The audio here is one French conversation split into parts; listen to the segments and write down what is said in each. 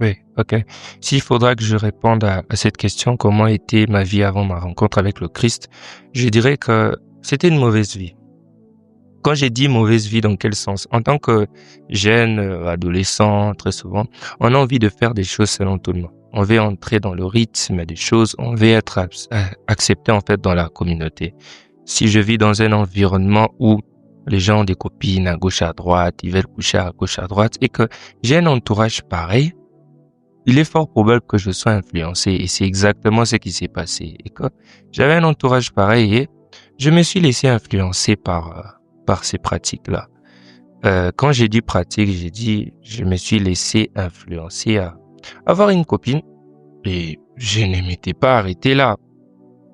Oui, ok. S'il faudra que je réponde à cette question, comment était ma vie avant ma rencontre avec le Christ, je dirais que c'était une mauvaise vie. Quand j'ai dit mauvaise vie, dans quel sens? En tant que jeune, adolescent, très souvent, on a envie de faire des choses selon tout le monde. On veut entrer dans le rythme des choses, on veut être accepté en fait dans la communauté. Si je vis dans un environnement où les gens ont des copines à gauche à droite, ils veulent coucher à gauche à droite et que j'ai un entourage pareil, il est fort probable que je sois influencé et c'est exactement ce qui s'est passé. Et que j'avais un entourage pareil et je me suis laissé influencer par ces pratiques-là. Quand j'ai dit pratique, j'ai dit je me suis laissé influencer à avoir une copine et je ne m'étais pas arrêté là.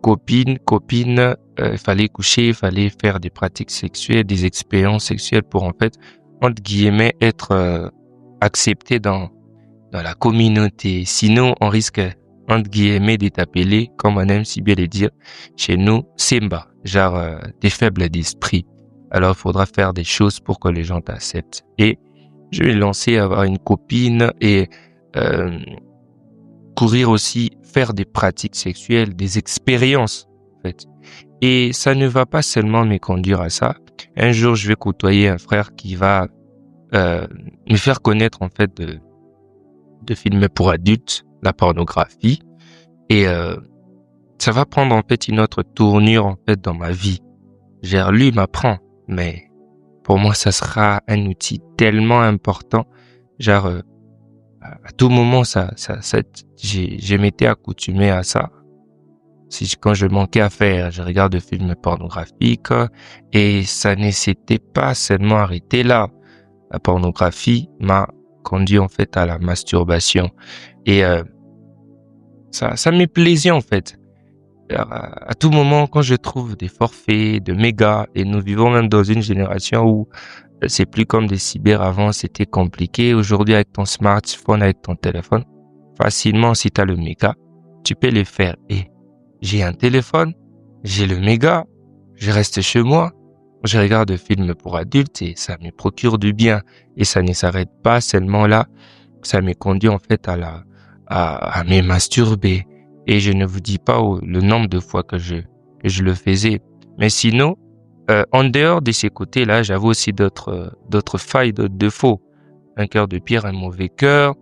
Copine, il fallait coucher, il fallait faire des pratiques sexuelles, des expériences sexuelles pour en fait, entre guillemets, être accepté dans la communauté. Sinon, on risque, entre guillemets, d'être appelé, comme on aime si bien le dire, chez nous, Simba, genre des faibles d'esprit. Alors, il faudra faire des choses pour que les gens t'acceptent. Et je vais lancer à avoir une copine et euh, courir aussi, faire des pratiques sexuelles, des expériences, en fait. Et ça ne va pas seulement me conduire à ça. Un jour, je vais côtoyer un frère qui va me faire connaître, en fait, de films pour adultes, la pornographie, et ça va prendre en fait une autre tournure en fait dans ma vie. Genre lui m'apprend, mais pour moi ça sera un outil tellement important. Genre à tout moment je m'étais accoutumé à ça. Si quand je manquais à faire, je regarde des films pornographiques et ça ne s'était pas seulement arrêté là. La pornographie m'a conduit en fait à la masturbation et ça me plaisait en fait. À tout moment, quand je trouve des forfaits, de mégas, et nous vivons même dans une génération où c'est plus comme des cyber avant, c'était compliqué. Aujourd'hui, avec ton smartphone, avec ton téléphone, facilement, si tu as le méga, tu peux le faire. Et j'ai un téléphone, j'ai le méga, je reste chez moi, je regarde des films pour adultes et ça me procure du bien. Et ça ne s'arrête pas seulement là, ça me conduit en fait à me masturber. Et je ne vous dis pas le nombre de fois que je le faisais. Mais sinon, en dehors de ces côtés-là, j'avais aussi d'autres failles, d'autres défauts. Un cœur de pierre, un mauvais cœur,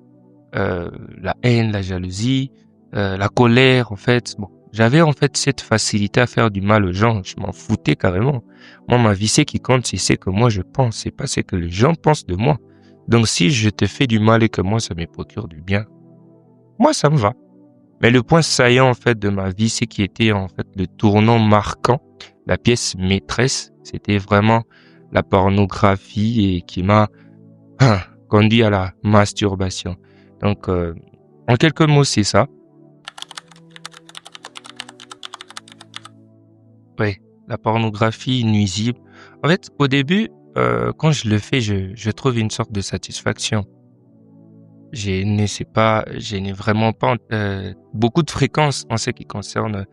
la haine, la jalousie, la colère, en fait. Bon, j'avais en fait cette facilité à faire du mal aux gens. Je m'en foutais carrément. Moi, ma vie, c'est qui compte, c'est ce que moi je pense, c'est pas ce que les gens pensent de moi. Donc, si je te fais du mal et que moi, ça me procure du bien, moi, ça me va. Mais le point saillant, en fait, de ma vie, c'est qui était, en fait, le tournant marquant, la pièce maîtresse, c'était vraiment la pornographie et qui m'a conduit à la masturbation. Donc, en quelques mots, c'est ça. Oui, la pornographie nuisible. En fait, au début, quand je le fais, je trouve une sorte de satisfaction. Je n'ai vraiment pas beaucoup de fréquence en ce qui concerne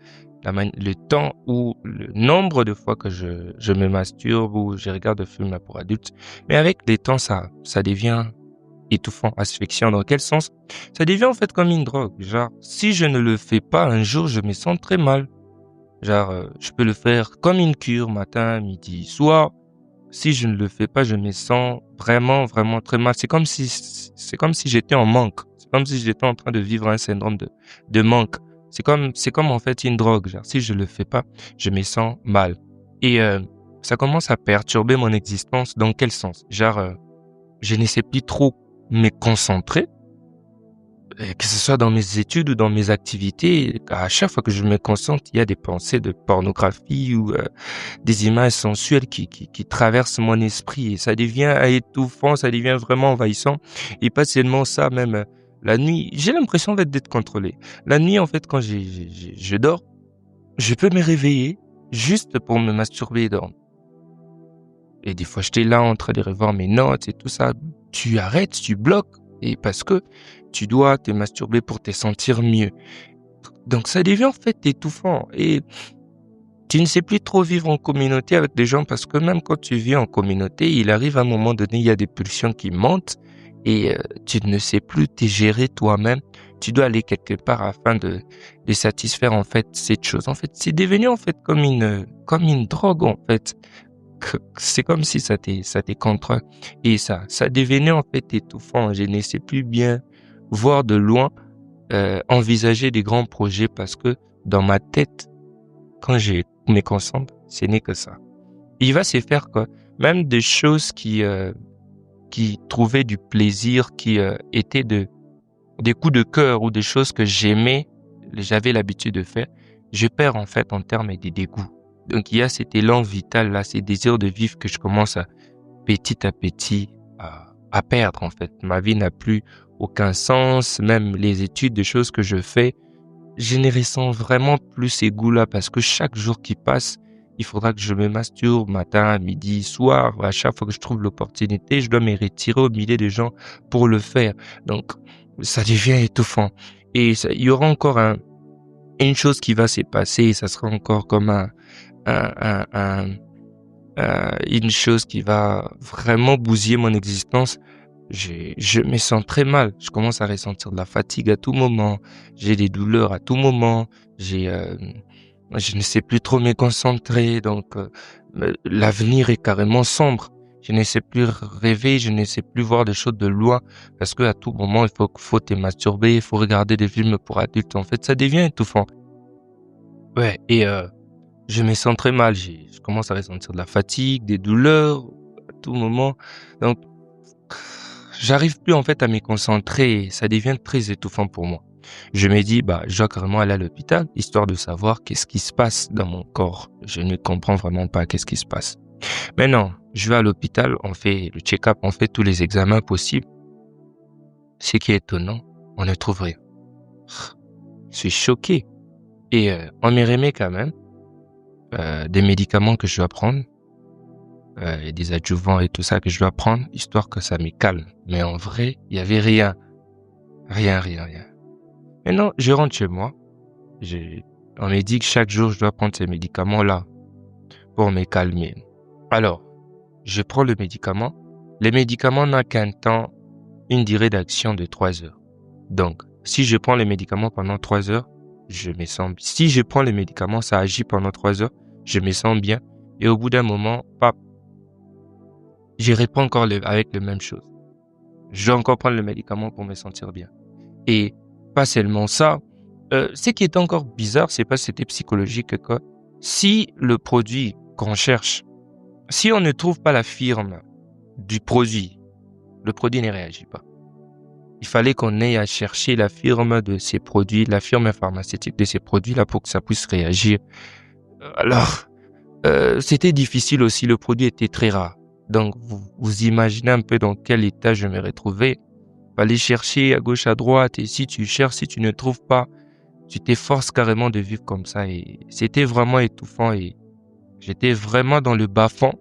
le temps ou le nombre de fois que je me masturbe ou je regarde des films pour adultes. Mais avec les temps, ça devient étouffant, asphyxiant. Dans quel sens? Ça devient en fait comme une drogue. Genre, si je ne le fais pas un jour, je me sens très mal. Genre, je peux le faire comme une cure, matin, midi, soir. Si je ne le fais pas, je me sens vraiment, vraiment très mal. C'est comme si j'étais en manque. C'est comme si j'étais en train de vivre un syndrome de manque. C'est comme en fait une drogue. Genre, si je le fais pas, je me sens mal. Et ça commence à perturber mon existence. Dans quel sens? Genre, je ne sais plus trop me concentrer, que ce soit dans mes études ou dans mes activités. À chaque fois que je me concentre, il y a des pensées de pornographie ou des images sensuelles qui traversent mon esprit et ça devient étouffant, ça devient vraiment envahissant. Et pas seulement ça, même la nuit, j'ai l'impression en fait, d'être contrôlé. La nuit, en fait, quand je dors, je peux me réveiller juste pour me masturber et dormir. Et des fois, j'étais là en train de revoir mes notes et tout ça. Tu arrêtes, tu bloques. Et parce que tu dois te masturber pour te sentir mieux. Donc, ça devient en fait étouffant. Et tu ne sais plus trop vivre en communauté avec des gens parce que même quand tu vis en communauté, il arrive à un moment donné, il y a des pulsions qui montent et tu ne sais plus te gérer toi-même. Tu dois aller quelque part afin de satisfaire en fait cette chose. En fait, c'est devenu en fait comme une drogue en fait. C'est comme si ça t'est contre et ça devenait en fait étouffant. Je ne sais plus bien voir de loin, envisager des grands projets parce que dans ma tête, quand je me concentre, ce n'est que ça. Il va se faire quoi? Même des choses qui trouvaient du plaisir, qui étaient des coups de cœur ou des choses que j'avais l'habitude de faire, je perds en fait en termes de dégoût. Donc il y a cet élan vital là, ces désirs de vivre que je commence petit à petit à perdre en fait. Ma vie n'a plus aucun sens, même les études, des choses que je fais, je ne ressens vraiment plus ces goûts-là parce que chaque jour qui passe, il faudra que je me masturbe matin, midi, soir. À chaque fois que je trouve l'opportunité, je dois me retirer au milieu des gens pour le faire. Donc, ça devient étouffant. Et il y aura encore une chose qui va se passer et ça sera encore comme un, un, une chose qui va vraiment bousiller mon existence. Je me sens très mal. Je commence à ressentir de la fatigue à tout moment. J'ai des douleurs à tout moment. Je ne sais plus trop me concentrer. Donc, l'avenir est carrément sombre. Je ne sais plus rêver. Je ne sais plus voir des choses de loin. Parce que à tout moment, faut te masturber. Il faut regarder des films pour adultes. En fait, ça devient étouffant. Ouais. Et, je me sens très mal. Je commence à ressentir de la fatigue, des douleurs à tout moment. Donc, j'arrive plus en fait à me concentrer. Ça devient très étouffant pour moi. Je me dis, je dois carrément aller à l'hôpital, histoire de savoir qu'est-ce qui se passe dans mon corps. Je ne comprends vraiment pas qu'est-ce qui se passe. Mais non, je vais à l'hôpital, on fait le check-up, on fait tous les examens possibles. Ce qui est étonnant, on ne trouve rien. Je suis choqué. Et on me remet quand même des médicaments que je dois prendre, et des adjuvants et tout ça que je dois prendre, histoire que ça me calme. Mais en vrai, il y avait rien. Rien. Maintenant, je rentre chez moi. On m'a dit que chaque jour, je dois prendre ces médicaments-là pour me calmer. Alors, je prends le médicament. Le médicament n'a qu'un temps, une durée d'action de 3 heures. Donc, si je prends les médicaments pendant 3 heures, je me sens bien. Si je prends les médicaments, ça agit pendant 3 heures, je me sens bien. Et au bout d'un moment, je réponds encore avec les mêmes choses. Je dois encore prendre le médicament pour me sentir bien. Et pas seulement ça, ce qui est encore bizarre, c'est pas si c'était psychologique quoi. Si le produit qu'on cherche, si on ne trouve pas la firme du produit, le produit ne réagit pas. Il fallait qu'on ait à chercher la firme de ces produits, la firme pharmaceutique de ces produits-là pour que ça puisse réagir. Alors, c'était difficile aussi, le produit était très rare. Donc, vous imaginez un peu dans quel état je me retrouvais. Fallait chercher à gauche, à droite, et si tu cherches, si tu ne trouves pas, tu t'efforces carrément de vivre comme ça. Et c'était vraiment étouffant et j'étais vraiment dans le bas-fond.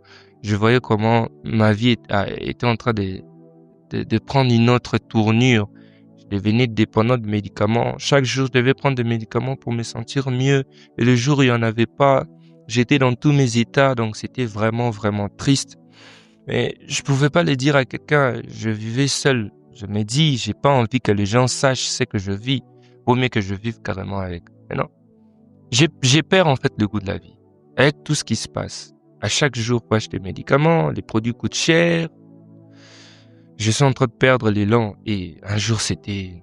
Je voyais comment ma vie était en train de prendre une autre tournure. Je devenais dépendant de médicaments. Chaque jour, je devais prendre des médicaments pour me sentir mieux. Et le jour où il n'y en avait pas, j'étais dans tous mes états, donc c'était vraiment, vraiment triste. Mais je pouvais pas le dire à quelqu'un, je vivais seul. Je me dis, j'ai pas envie que les gens sachent ce que je vis. Vaut mieux que je vive carrément avec. Mais non. J'ai perdu en fait le goût de la vie. Avec tout ce qui se passe. À chaque jour, pour acheter des médicaments, les produits coûtent cher. Je suis en train de perdre l'élan et un jour c'était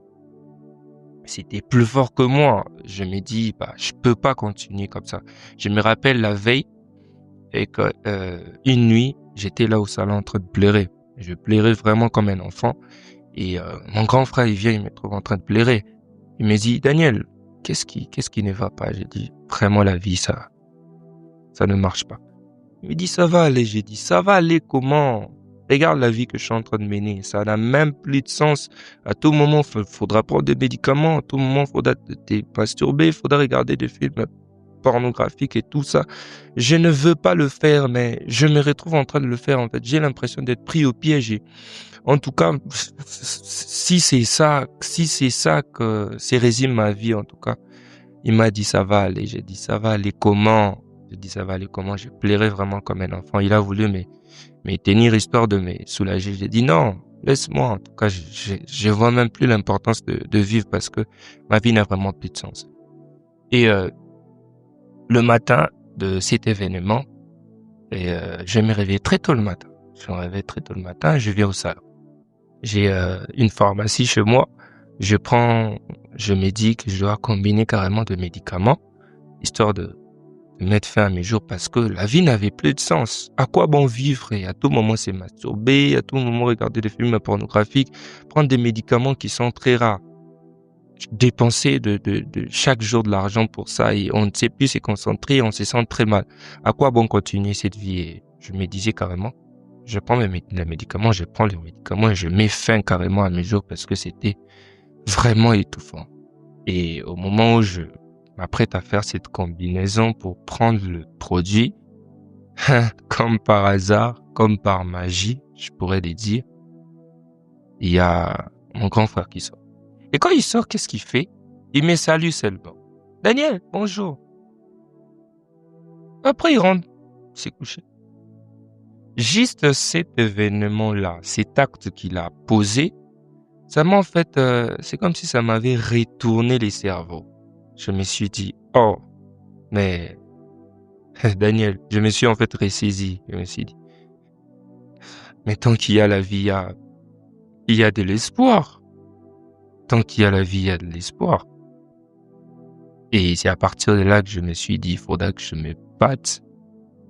plus fort que moi. Je me dis, je peux pas continuer comme ça. Je me rappelle la veille et que, une nuit, j'étais là au salon en train de pleurer. Je pleurais vraiment comme un enfant. Et mon grand frère, il vient, il me trouve en train de pleurer. Il me dit, Daniel, qu'est-ce qui ne va pas? J'ai dit, vraiment la vie, ça ne marche pas. Il me dit, ça va aller. J'ai dit, ça va aller comment? Regarde la vie que je suis en train de mener. Ça n'a même plus de sens. À tout moment, faudra prendre des médicaments. À tout moment, faudra te masturber. Faudra regarder des films pornographiques et tout ça. Je ne veux pas le faire, mais je me retrouve en train de le faire. En fait, j'ai l'impression d'être pris au piège. En tout cas, si c'est ça que c'est résume ma vie, en tout cas, il m'a dit ça va aller. J'ai dit ça va aller comment? J'ai dit ça va aller comment? Je pleurais vraiment comme un enfant. Il a voulu me tenir histoire de me soulager. J'ai dit non, Laisse-moi, en tout cas, je vois même plus l'importance de vivre parce que ma vie n'a vraiment plus de sens. Et le matin de cet événement, je me réveille très tôt le matin. Je me réveille très tôt le matin et je viens au salon. J'ai une pharmacie chez moi. Je me dis que je dois combiner carrément de médicaments, histoire de mettre fin à mes jours parce que la vie n'avait plus de sens. À quoi bon vivre et à tout moment se masturber, à tout moment regarder des films pornographiques, prendre des médicaments qui sont très rares, dépenser de chaque jour de l'argent pour ça et on ne sait plus se concentrer, on se sent très mal. À quoi bon continuer cette vie? Et je me disais carrément, je prends les médicaments, je prends les médicaments et je mets fin carrément à mes jours parce que c'était vraiment étouffant. Et au moment où je m'apprête à faire cette combinaison pour prendre le produit, comme par hasard, comme par magie, je pourrais le dire, il y a mon grand frère qui sort. Et quand il sort, qu'est-ce qu'il fait? Il me salue seulement. Daniel, bonjour. Après, il rentre, s'est couché. Juste cet événement-là, cet acte qu'il a posé, ça m'a en fait, c'est comme si ça m'avait retourné les cerveaux. Je me suis dit, oh, mais Daniel, je me suis en fait ressaisi. Je me suis dit, mais tant qu'il y a la vie, il y a de l'espoir. Tant qu'il y a la vie, il y a de l'espoir. Et c'est à partir de là que je me suis dit, il faudra que je me batte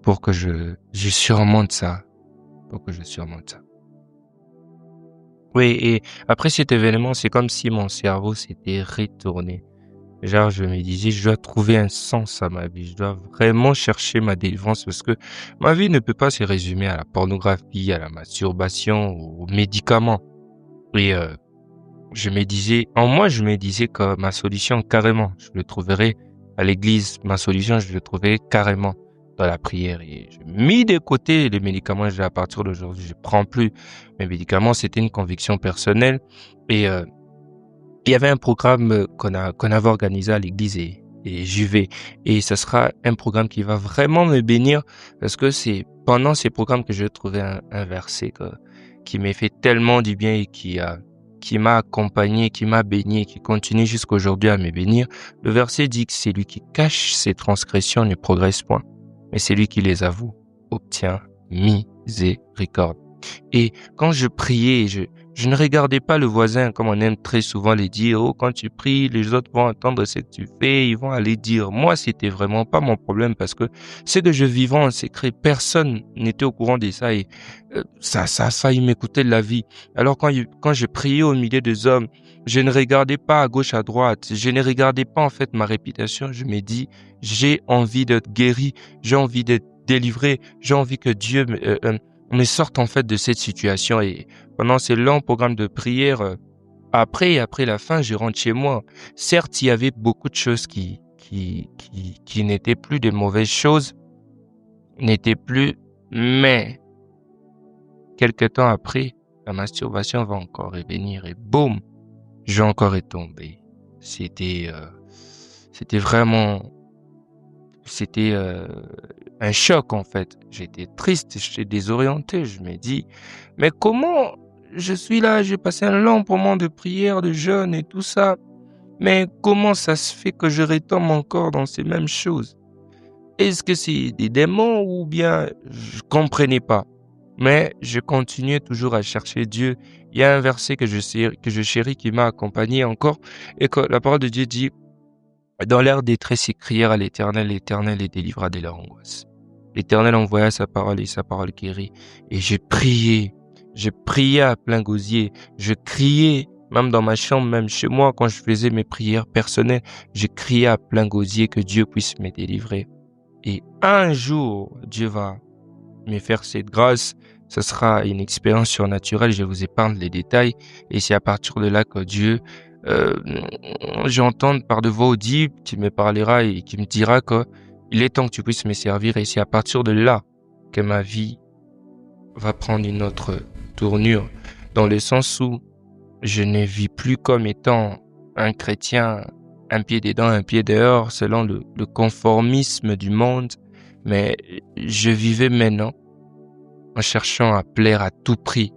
pour que je surmonte ça. Pour que je surmonte ça. Oui, et après cet événement, c'est comme si mon cerveau s'était retourné. Genre, je me disais, je dois trouver un sens à ma vie. Je dois vraiment chercher ma délivrance parce que ma vie ne peut pas se résumer à la pornographie, à la masturbation, aux médicaments. Et je me disais que ma solution, carrément, je le trouverais à l'église. Ma solution, je le trouverais carrément dans la prière. Et j'ai mis de côté les médicaments. À partir d'aujourd'hui, je prends plus mes médicaments. C'était une conviction personnelle. Et il y avait un programme qu'on avait organisé à l'église et j'y vais. Et ce sera un programme qui va vraiment me bénir parce que c'est pendant ces programmes que j'ai trouvé un verset qui m'a fait tellement du bien et qui m'a accompagné, qui m'a béni et qui continue jusqu'aujourd'hui à me bénir. Le verset dit que c'est lui qui cache ses transgressions ne progresse point, mais c'est lui qui les avoue obtient miséricorde. Et quand je priais, je ne regardais pas le voisin comme on aime très souvent les dire. Oh, quand tu pries, les autres vont entendre ce que tu fais, ils vont aller dire. Moi, c'était vraiment pas mon problème parce que ce que je vivais en secret, personne n'était au courant de ça et ça, il m'écoutait de la vie. Alors quand je priais au milieu des hommes, je ne regardais pas à gauche, à droite. Je ne regardais pas en fait ma réputation. Je me dis, j'ai envie d'être guéri, j'ai envie d'être délivré, j'ai envie que Dieu me sorte en fait de cette situation et pendant ces longs programmes de prière, après la fin, je rentre chez moi. Certes, il y avait beaucoup de choses qui n'étaient plus de mauvaises choses, n'étaient plus, mais quelque temps après, la masturbation va encore revenir et boum, j'ai encore retombé. C'était vraiment, c'était un choc en fait. J'étais triste, j'étais désorienté. Je me dis, mais comment je suis là, j'ai passé un long moment de prière, de jeûne et tout ça. Mais comment ça se fait que je retombe encore dans ces mêmes choses? Est-ce que c'est des démons ou bien je comprenais pas? Mais je continuais toujours à chercher Dieu. Il y a un verset que je chéris qui m'a accompagné encore et que la parole de Dieu dit, dans leur détresse, ils crièrent à l'Éternel, l'Éternel les délivra de leur angoisse. L'Éternel envoya sa parole et sa parole guérit. Et je priais à plein gosier, je criais, même dans ma chambre, même chez moi, quand je faisais mes prières personnelles, je criais à plein gosier que Dieu puisse me délivrer. Et un jour, Dieu va me faire cette grâce. Ce sera une expérience surnaturelle, je vous épargne les détails. Et c'est à partir de là que Dieu, j'entends par de voix audibles qui me parlera et qui me dira que il est temps que tu puisses me servir. Et c'est à partir de là que ma vie va prendre une autre tournure, dans le sens où je ne vis plus comme étant un chrétien, un pied dedans, un pied dehors, selon le conformisme du monde, mais je vivais maintenant en cherchant à plaire à tout prix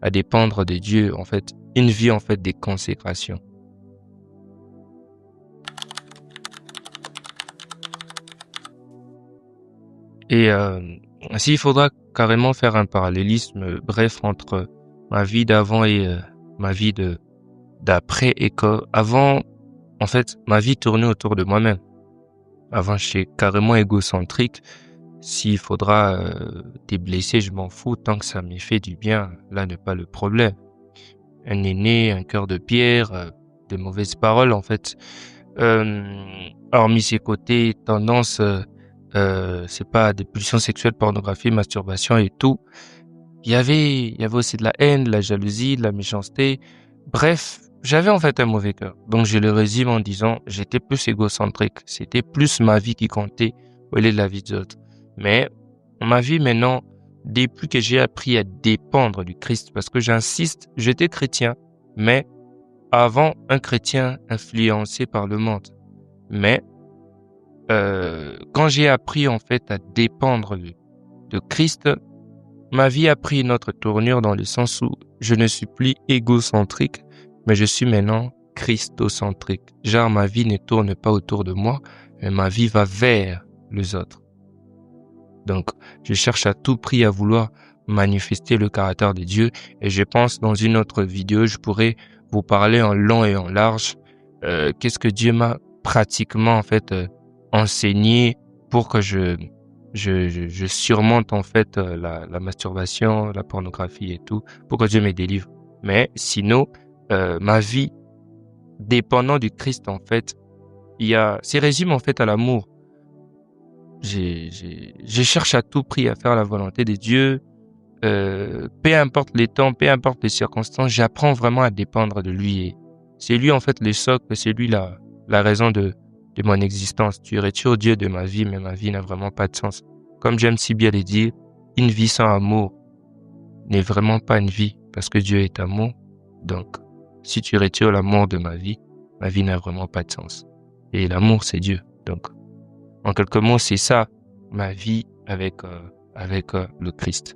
à dépendre de Dieu, en fait, une vie en fait de consécration. Et s'il faudra carrément faire un parallélisme bref entre ma vie d'avant et ma vie d'après, et que avant, en fait, ma vie tournait autour de moi-même. Avant, j'étais carrément égocentrique. S'il faudra te blesser, je m'en fous tant que ça me fait du bien. Là n'est pas le problème. Un aîné, un cœur de pierre, de mauvaises paroles, en fait. Hormis ses côtés, tendances, c'est pas des pulsions sexuelles, pornographie, masturbation et tout. Il y avait aussi de la haine, de la jalousie, de la méchanceté. Bref, j'avais en fait un mauvais cœur. Donc je le résume en disant, j'étais plus égocentrique. C'était plus ma vie qui comptait au lieu de la vie des autres. Mais ma vie maintenant, depuis que j'ai appris à dépendre du Christ, parce que j'insiste, j'étais chrétien, mais avant un chrétien influencé par le monde. Mais quand j'ai appris en fait à dépendre de Christ, ma vie a pris une autre tournure dans le sens où je ne suis plus égocentrique, mais je suis maintenant christocentrique. Genre ma vie ne tourne pas autour de moi, mais ma vie va vers les autres. Donc, je cherche à tout prix à vouloir manifester le caractère de Dieu, et je pense dans une autre vidéo, je pourrais vous parler en long et en large qu'est-ce que Dieu m'a pratiquement en fait enseigné pour que je surmonte en fait la masturbation, la pornographie et tout, pour que Dieu me délivre. Mais sinon, ma vie dépendant du Christ en fait, c'est résumé en fait à l'amour. Je cherche à tout prix à faire la volonté de Dieu. Peu importe les temps, peu importe les circonstances, j'apprends vraiment à dépendre de lui. Et c'est lui en fait le socle, c'est lui la raison de mon existence. Tu retires Dieu de ma vie, mais ma vie n'a vraiment pas de sens. Comme j'aime si bien le dire, une vie sans amour n'est vraiment pas une vie, parce que Dieu est amour. Donc, si tu retires l'amour de ma vie n'a vraiment pas de sens. Et l'amour, c'est Dieu. Donc, en quelques mots, c'est ça, ma vie avec le Christ.